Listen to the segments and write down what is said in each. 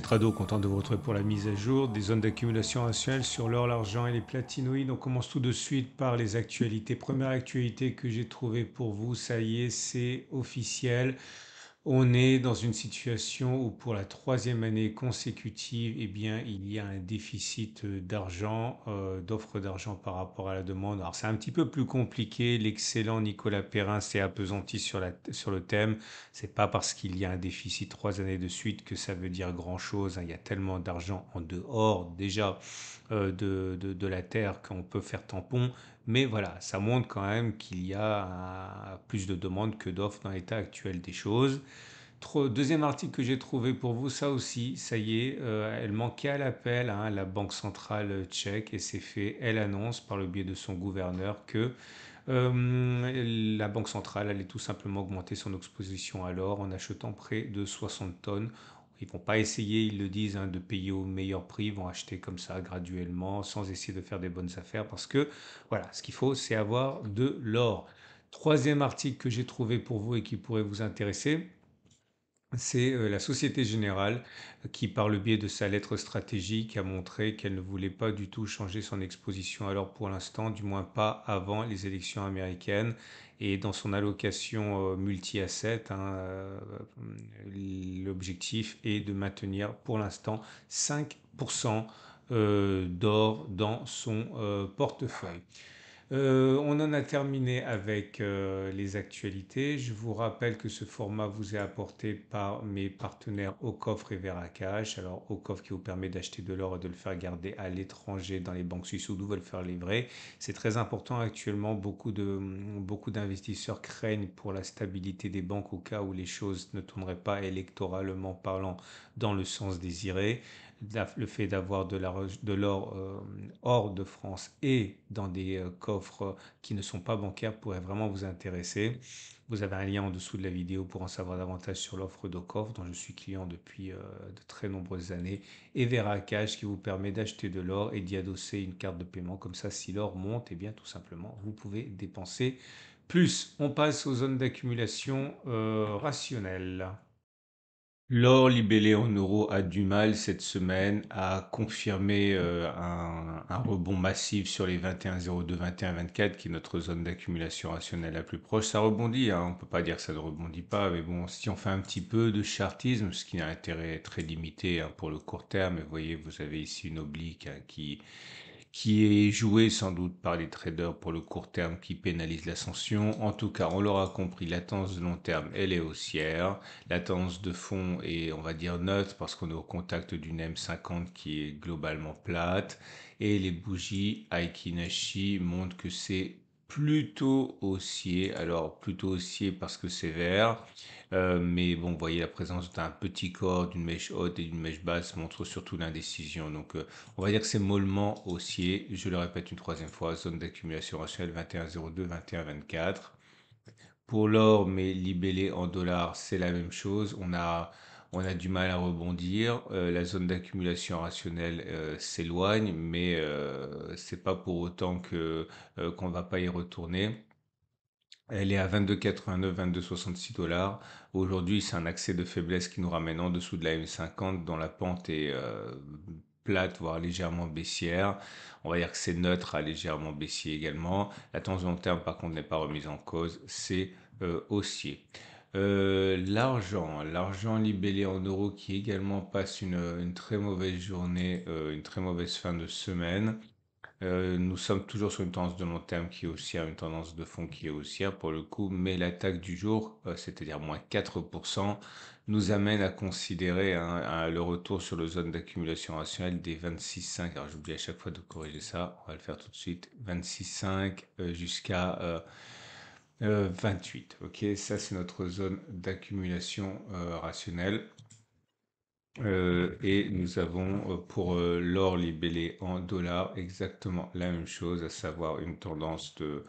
Trado, content de vous retrouver pour la mise à jour des zones d'accumulation rationnelle sur l'or, l'argent et les platinoïdes. On commence tout de suite par les actualités. Première actualité que j'ai trouvée pour vous, ça y est, c'est officiel. On est dans une situation où pour la troisième année consécutive, eh bien, il y a un déficit d'argent, d'offre d'argent par rapport à la demande. Alors c'est un petit peu plus compliqué. L'excellent Nicolas Perrin s'est appesanti sur le thème. C'est pas parce qu'il y a un déficit 3 années de suite que ça veut dire grand-chose, hein. Il y a tellement d'argent en dehors déjà de la Terre qu'on peut faire tampon. Mais voilà, ça montre quand même qu'il y a plus de demandes que d'offres dans l'état actuel des choses. Deuxième article que j'ai trouvé pour vous, ça aussi, ça y est, elle manquait à l'appel, hein, la Banque centrale tchèque, et c'est fait. Elle annonce par le biais de son gouverneur que la Banque centrale allait tout simplement augmenter son exposition à l'or en achetant près de 60 tonnes. Ils ne vont pas essayer, ils le disent, hein, de payer au meilleur prix. Ils vont acheter comme ça graduellement, sans essayer de faire des bonnes affaires, parce que voilà, ce qu'il faut, c'est avoir de l'or. Troisième article que j'ai trouvé pour vous et qui pourrait vous intéresser, c'est la Société Générale qui, par le biais de sa lettre stratégique, a montré qu'elle ne voulait pas du tout changer son exposition. Alors pour l'instant, du moins pas avant les élections américaines. Et dans son allocation multi-asset, hein, l'objectif est de maintenir pour l'instant 5% d'or dans son portefeuille. On en a terminé avec les actualités. Je vous rappelle que ce format vous est apporté par mes partenaires Aucoffre et Veracash. Alors Aucoffre qui vous permet d'acheter de l'or et de le faire garder à l'étranger dans les banques suisses ou d'où veulent le faire livrer. C'est très important actuellement. Beaucoup d'investisseurs craignent pour la stabilité des banques au cas où les choses ne tourneraient pas électoralement parlant dans le sens désiré. Le fait d'avoir de l'or hors de France et dans des coffres qui ne sont pas bancaires pourrait vraiment vous intéresser. Vous avez un lien en dessous de la vidéo pour en savoir davantage sur l'offre d'Ocoff dont je suis client depuis de très nombreuses années, et Veracash qui vous permet d'acheter de l'or et d'y adosser une carte de paiement. Comme ça, si l'or monte, et bien tout simplement, vous pouvez dépenser plus. On passe aux zones d'accumulation rationnelles. L'or libellé en euros a du mal cette semaine à confirmer un rebond massif sur les 21,02, 21,24 qui est notre zone d'accumulation rationnelle la plus proche. Ça rebondit, hein, on ne peut pas dire que ça ne rebondit pas, mais bon, si on fait un petit peu de chartisme, ce qui a un intérêt très limité, hein, pour le court terme, et vous voyez, vous avez ici une oblique, hein, qui est joué sans doute par les traders pour le court terme qui pénalise l'ascension. En tout cas, on l'aura compris, la tendance de long terme, elle est haussière. La tendance de fond est, on va dire, neutre parce qu'on est au contact d'une M50 qui est globalement plate. Et les bougies Aiki Nashi montrent que c'est plutôt haussier. Alors, plutôt haussier parce que c'est vert. Mais bon, vous voyez, la présence d'un petit corps, d'une mèche haute et d'une mèche basse montre surtout l'indécision. Donc, on va dire que c'est mollement haussier. Je le répète une troisième fois, zone d'accumulation rationnelle 21,02, 21,24. Pour l'or, mais libellé en dollars, c'est la même chose. On a du mal à rebondir. La zone d'accumulation rationnelle s'éloigne, mais c'est pas pour autant qu'on va pas y retourner. Elle est à 22,89, 22,66 $. Aujourd'hui, c'est un accès de faiblesse qui nous ramène en dessous de la M50 dont la pente est plate, voire légèrement baissière. On va dire que c'est neutre à légèrement baissier également. La tendance long terme, par contre, n'est pas remise en cause. C'est haussier. L'argent libellé en euros qui également passe une très mauvaise journée, une très mauvaise fin de semaine. Nous sommes toujours sur une tendance de long terme qui est haussière, une tendance de fond qui est haussière pour le coup, mais l'attaque du jour, c'est-à-dire moins 4%, nous amène à considérer, hein, le retour sur le zone d'accumulation rationnelle des 26,5. Alors j'oublie à chaque fois de corriger ça, on va le faire tout de suite. 26,5 jusqu'à 28. Ok, ça c'est notre zone d'accumulation rationnelle. Et nous avons pour l'or libellé en dollars exactement la même chose, à savoir une tendance de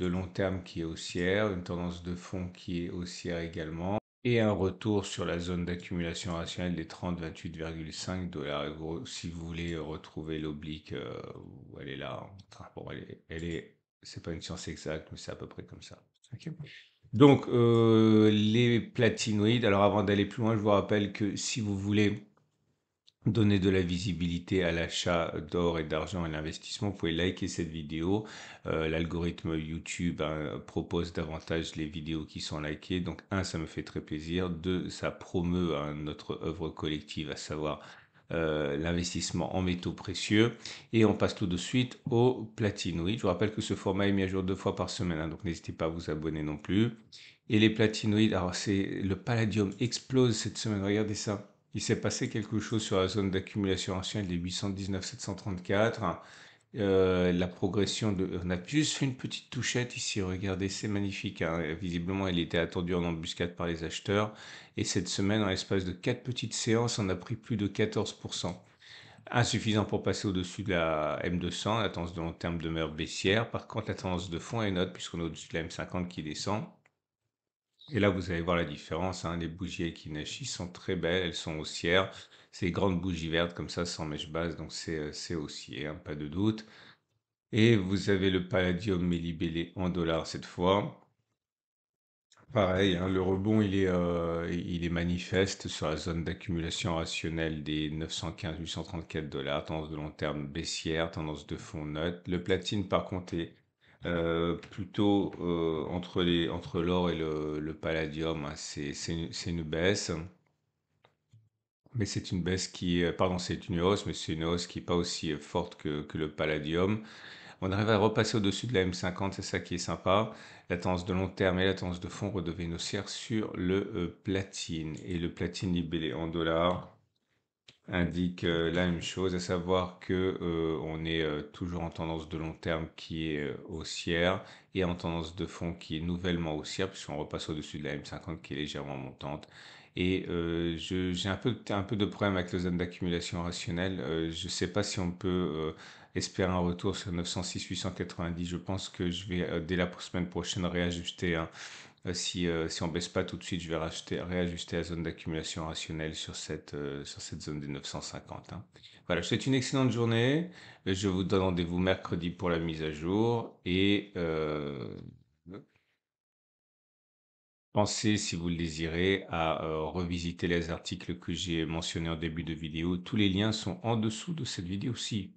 long terme qui est haussière, une tendance de fond qui est haussière également, et un retour sur la zone d'accumulation rationnelle des 30, 28,5 dollars. Et si vous voulez retrouver l'oblique, où elle est là, enfin, bon, c'est pas une science exacte, mais c'est à peu près comme ça. Ok. Donc, les platinoïdes, alors avant d'aller plus loin, je vous rappelle que si vous voulez donner de la visibilité à l'achat d'or et d'argent et l'investissement, vous pouvez liker cette vidéo. L'algorithme YouTube propose davantage les vidéos qui sont likées. Donc, un, ça me fait très plaisir. Deux, ça promeut notre œuvre collective, à savoir l'investissement en métaux précieux. Et on passe tout de suite au platinoïde. Je vous rappelle que ce format est mis à jour 2 fois par semaine, hein, donc n'hésitez pas à vous abonner non plus. Et les platinoïdes, alors c'est le palladium explose cette semaine, regardez ça. Il s'est passé quelque chose sur la zone d'accumulation ancienne des 819 734. La progression on a juste fait une petite touchette ici, regardez, c'est magnifique, hein. Visiblement, elle était attendue en embuscade par les acheteurs. Et cette semaine, en l'espace de 4 petites séances, on a pris plus de 14%. Insuffisant pour passer au-dessus de la M200, la tendance de long terme demeure baissière. Par contre, la tendance de fond est note puisqu'on est au-dessus de la M50 qui descend. Et là, vous allez voir la différence, hein. Les bougies Ekinashi sont très belles, elles sont haussières. C'est des grandes bougies vertes comme ça, sans mèche basse, donc c'est haussier, hein, pas de doute. Et vous avez le palladium mais libellé en dollars cette fois. Pareil, hein, le rebond il est manifeste sur la zone d'accumulation rationnelle des 915 $834, tendance de long terme baissière, tendance de fond neutre. Le platine par contre est plutôt entre l'or et le palladium, hein. C'est une baisse, mais c'est une baisse pardon, c'est une hausse, mais c'est une hausse qui n'est pas aussi forte que le palladium. On arrive à repasser au-dessus de la M50, c'est ça qui est sympa. La tendance de long terme et la tendance de fond redeviennent haussières sur le platine. Et le platine libellé en dollars indique la même chose, à savoir que on est toujours en tendance de long terme qui est haussière et en tendance de fond qui est nouvellement haussière, puisqu'on repasse au-dessus de la M50 qui est légèrement montante. Et j'ai un peu de problème avec le zone d'accumulation rationnelle. Je ne sais pas si on peut espérer un retour sur 906 890. Je pense que je vais, dès la semaine prochaine, réajuster, hein. Si on baisse pas tout de suite, je vais réajuster la zone d'accumulation rationnelle sur cette zone des 950, hein. Voilà, je vous souhaite une excellente journée. Je vous donne rendez-vous mercredi pour la mise à jour. Et pensez, si vous le désirez, à revisiter les articles que j'ai mentionnés en début de vidéo. Tous les liens sont en dessous de cette vidéo-ci.